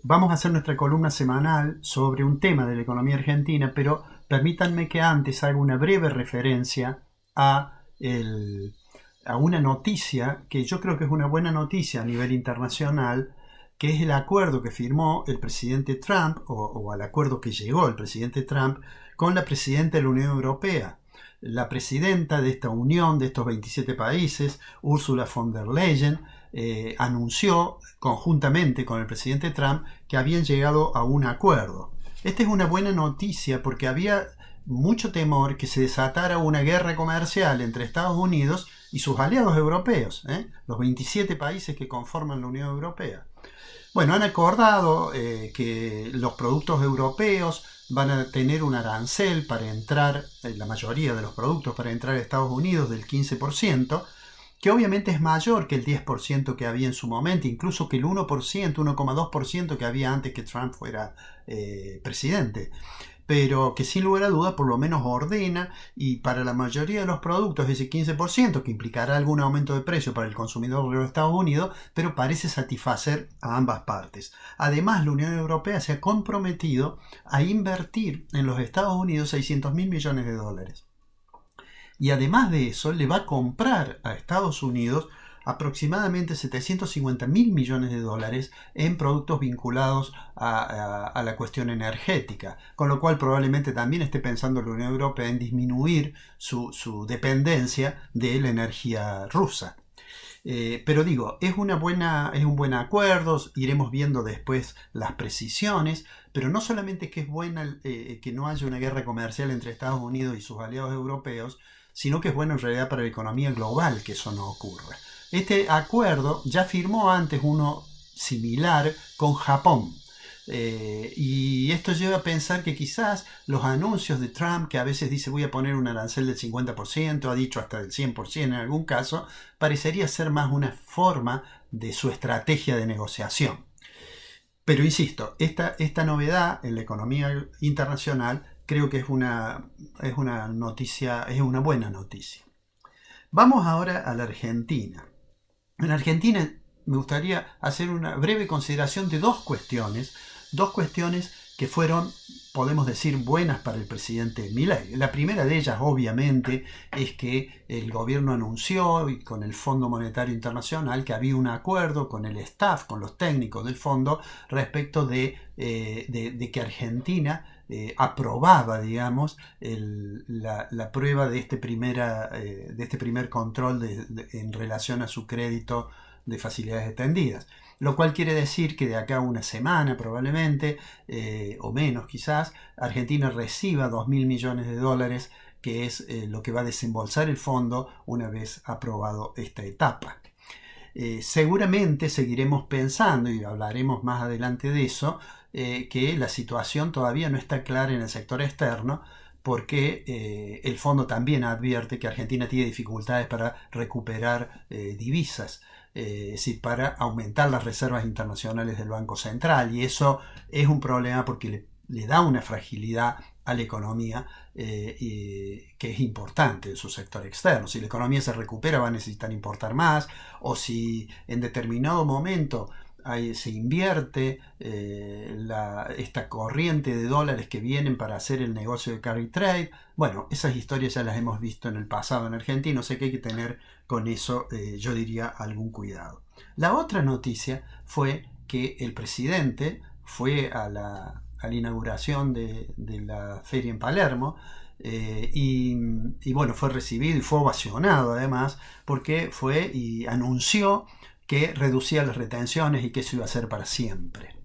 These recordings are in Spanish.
Vamos a hacer nuestra columna semanal sobre un tema de la economía argentina, pero permítanme que antes haga una breve referencia a, el- a una noticia que yo creo que es una buena noticia a nivel internacional, que es el acuerdo que firmó el presidente Trump, o al acuerdo que llegó el presidente Trump con la presidenta de la Unión Europea. La presidenta de esta unión, de estos 27 países, Ursula von der Leyen, anunció conjuntamente con el presidente Trump que habían llegado a un acuerdo. Esta es una buena noticia porque había mucho temor que se desatara una guerra comercial entre Estados Unidos y sus aliados europeos, los 27 países que conforman la Unión Europea. Bueno, han acordado que los productos europeos van a tener un arancel para entrar, la mayoría de los productos para entrar a Estados Unidos del 15%, que obviamente es mayor que el 10% que había en su momento, incluso que el 1%, 1,2% que había antes que Trump fuera presidente, pero que sin lugar a duda por lo menos ordena, y para la mayoría de los productos ese 15% que implicará algún aumento de precio para el consumidor de los Estados Unidos, pero parece satisfacer a ambas partes. Además, la Unión Europea se ha comprometido a invertir en los Estados Unidos 600 mil millones de dólares. Y además de eso, le va a comprar a Estados Unidos aproximadamente 750 mil millones de dólares en productos vinculados a la cuestión energética, con lo cual probablemente también esté pensando la Unión Europea en disminuir su dependencia de la energía rusa. Pero digo, es un buen acuerdo, iremos viendo después las precisiones, pero no solamente que es buena que no haya una guerra comercial entre Estados Unidos y sus aliados europeos, sino que es bueno en realidad para la economía global que eso no ocurra. Este acuerdo ya firmó antes uno similar con Japón. Y esto lleva a pensar que quizás los anuncios de Trump, que a veces dice voy a poner un arancel del 50%, ha dicho hasta del 100% en algún caso, parecería ser más una forma de su estrategia de negociación. Pero insisto, esta novedad en la economía internacional creo que es una noticia, es una buena noticia. Vamos ahora a la Argentina. En Argentina me gustaría hacer una breve consideración de dos cuestiones que fueron, podemos decir, buenas para el presidente Milei. La primera de ellas, obviamente, es que el gobierno anunció, y con el Fondo Monetario Internacional, que había un acuerdo con el staff, con los técnicos del fondo, respecto de que Argentina aprobaba, digamos, la prueba de de este primer control en relación a su crédito de facilidades extendidas. Lo cual quiere decir que de acá a una semana probablemente, o menos quizás, Argentina reciba 2.000 millones de dólares, que es lo que va a desembolsar el fondo una vez aprobado esta etapa. Seguramente seguiremos pensando, y hablaremos más adelante de eso, que la situación todavía no está clara en el sector externo, porque el fondo también advierte que Argentina tiene dificultades para recuperar divisas, es decir, para aumentar las reservas internacionales del Banco Central, y eso es un problema porque le da una fragilidad a la economía que es importante en su sector externo. Si la economía se recupera va a necesitar importar más, o si en determinado momento se invierte esta corriente de dólares que vienen para hacer el negocio de carry trade. Bueno, esas historias ya las hemos visto en el pasado en Argentina, o sea que hay que tener con eso, yo diría, algún cuidado. La otra noticia fue que el presidente fue a la inauguración de la feria en Palermo, y bueno, fue recibido y fue ovacionado además, porque fue y anunció que reducía las retenciones y que eso iba a ser para siempre.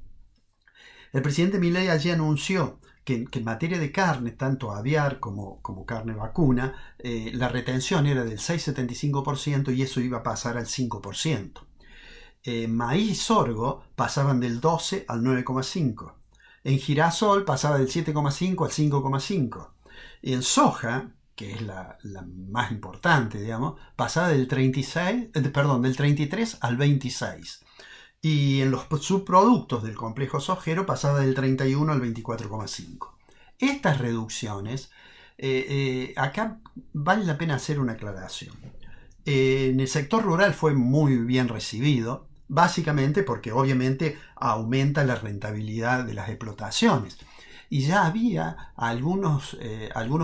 El presidente Milei allí anunció que en materia de carne, tanto aviar como carne vacuna, la retención era del 6,75% y eso iba a pasar al 5%. Maíz y sorgo pasaban del 12 al 9,5%. En girasol pasaba del 7,5 al 5,5. En soja, que es la más importante, digamos, pasaba del 36, perdón, del 33 al 26. Y en los subproductos del complejo sojero pasaba del 31 al 24,5. Estas reducciones, acá vale la pena hacer una aclaración. En el sector rural fue muy bien recibido, básicamente porque obviamente aumenta la rentabilidad de las explotaciones. Y ya había algunos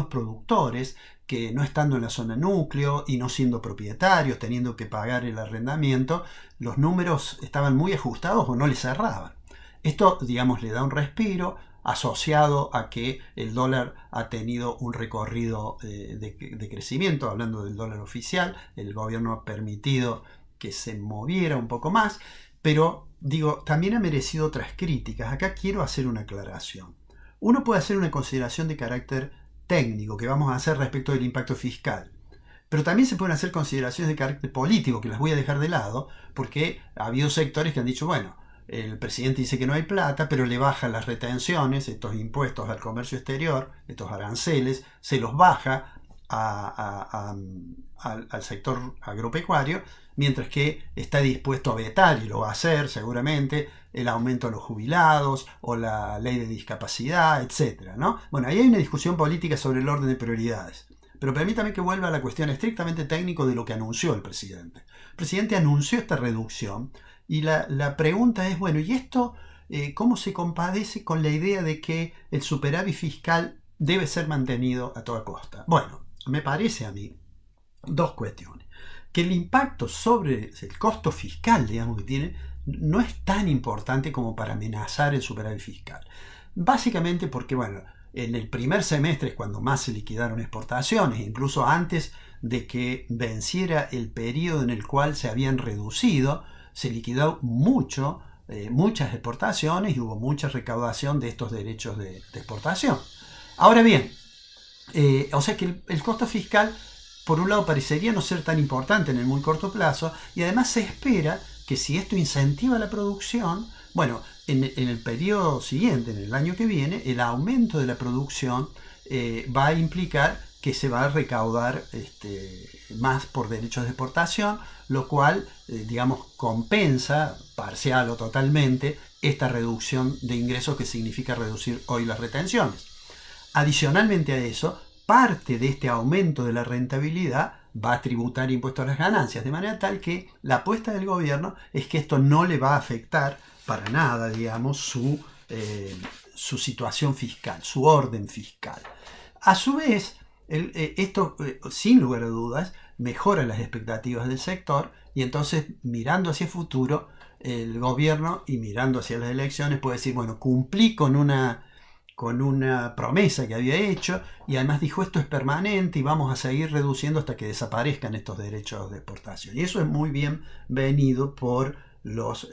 productores que, no estando en la zona núcleo y no siendo propietarios, teniendo que pagar el arrendamiento, los números estaban muy ajustados o no les cerraban. Esto, digamos, le da un respiro, asociado a que el dólar ha tenido un recorrido de crecimiento. Hablando del dólar oficial, el gobierno ha permitido que se moviera un poco más, pero digo, también ha merecido otras críticas. Acá quiero hacer una aclaración. Uno puede hacer una consideración de carácter técnico que vamos a hacer respecto del impacto fiscal, pero también se pueden hacer consideraciones de carácter político, que las voy a dejar de lado, porque ha habido sectores que han dicho, bueno, el presidente dice que no hay plata, pero le baja las retenciones, estos impuestos al comercio exterior, estos aranceles, se los baja al sector agropecuario, mientras que está dispuesto a vetar, y lo va a hacer seguramente, el aumento a los jubilados o la ley de discapacidad, etc., ¿no? Bueno, ahí hay una discusión política sobre el orden de prioridades. Pero permítame que vuelva a la cuestión estrictamente técnica de lo que anunció el presidente. El presidente anunció esta reducción y la pregunta es, bueno, ¿y esto cómo se compadece con la idea de que el superávit fiscal debe ser mantenido a toda costa? Bueno, me parece a mí dos cuestiones. Que el impacto sobre el costo fiscal, digamos, que tiene, no es tan importante como para amenazar el superávit fiscal. Básicamente porque, bueno, en el primer semestre es cuando más se liquidaron exportaciones, incluso antes de que venciera el periodo en el cual se habían reducido, se liquidó muchas exportaciones y hubo mucha recaudación de estos derechos de exportación. Ahora bien, o sea que el costo fiscal, por un lado, parecería no ser tan importante en el muy corto plazo, y además se espera que si esto incentiva la producción, bueno, en el periodo siguiente, en el año que viene, el aumento de la producción va a implicar que se va a recaudar más por derechos de exportación, lo cual, digamos, compensa parcial o totalmente esta reducción de ingresos que significa reducir hoy las retenciones. Adicionalmente a eso, parte de este aumento de la rentabilidad va a tributar impuestos a las ganancias, de manera tal que la apuesta del gobierno es que esto no le va a afectar para nada, digamos, su situación fiscal, su orden fiscal. A su vez, esto, sin lugar a dudas, mejora las expectativas del sector, y entonces, mirando hacia el futuro, el gobierno, y mirando hacia las elecciones, puede decir, bueno, cumplí con una promesa que había hecho, y además dijo, esto es permanente y vamos a seguir reduciendo hasta que desaparezcan estos derechos de exportación. Y eso es muy bien venido por los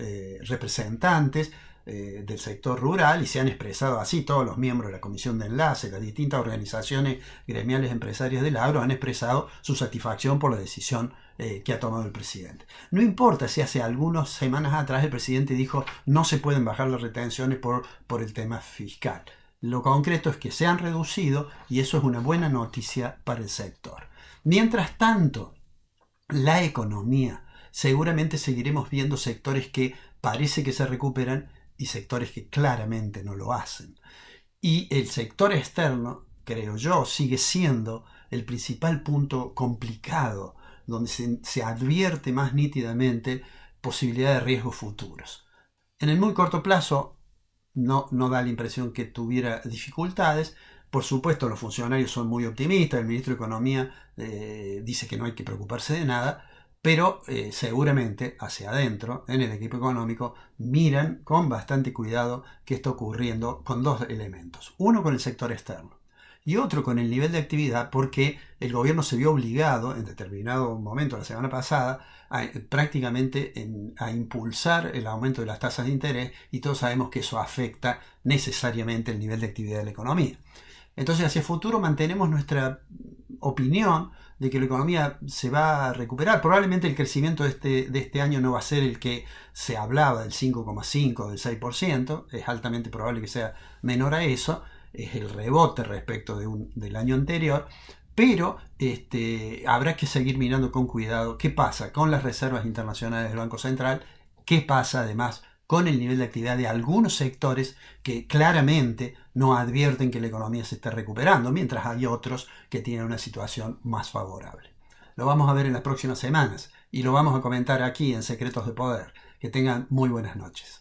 representantes del sector rural, y se han expresado así todos los miembros de la comisión de enlace. Las distintas organizaciones gremiales empresarias del agro han expresado su satisfacción por la decisión que ha tomado el presidente. No importa si hace algunas semanas atrás el presidente dijo no se pueden bajar las retenciones por el tema fiscal. Lo concreto es que se han reducido, y eso es una buena noticia para el sector. Mientras tanto, la economía, seguramente seguiremos viendo sectores que parece que se recuperan y sectores que claramente no lo hacen. Y el sector externo, creo yo, sigue siendo el principal punto complicado, donde se advierte más nítidamente posibilidad de riesgos futuros. En el muy corto plazo, no da la impresión que tuviera dificultades. Por supuesto, los funcionarios son muy optimistas, el ministro de Economía dice que no hay que preocuparse de nada, pero seguramente hacia adentro, en el equipo económico, miran con bastante cuidado qué está ocurriendo con dos elementos. Uno con el sector externo y otro con el nivel de actividad, porque el gobierno se vio obligado en determinado momento la semana pasada prácticamente a impulsar el aumento de las tasas de interés, y todos sabemos que eso afecta necesariamente el nivel de actividad de la economía. Entonces, hacia el futuro mantenemos nuestra opinión de que la economía se va a recuperar. Probablemente el crecimiento de este año no va a ser el que se hablaba, del 5,5%, del 6%, es altamente probable que sea menor a eso, es el rebote respecto del año anterior, pero habrá que seguir mirando con cuidado qué pasa con las reservas internacionales del Banco Central, qué pasa además con el nivel de actividad de algunos sectores que claramente no advierten que la economía se está recuperando, mientras hay otros que tienen una situación más favorable. Lo vamos a ver en las próximas semanas y lo vamos a comentar aquí en Secretos de Poder. Que tengan muy buenas noches.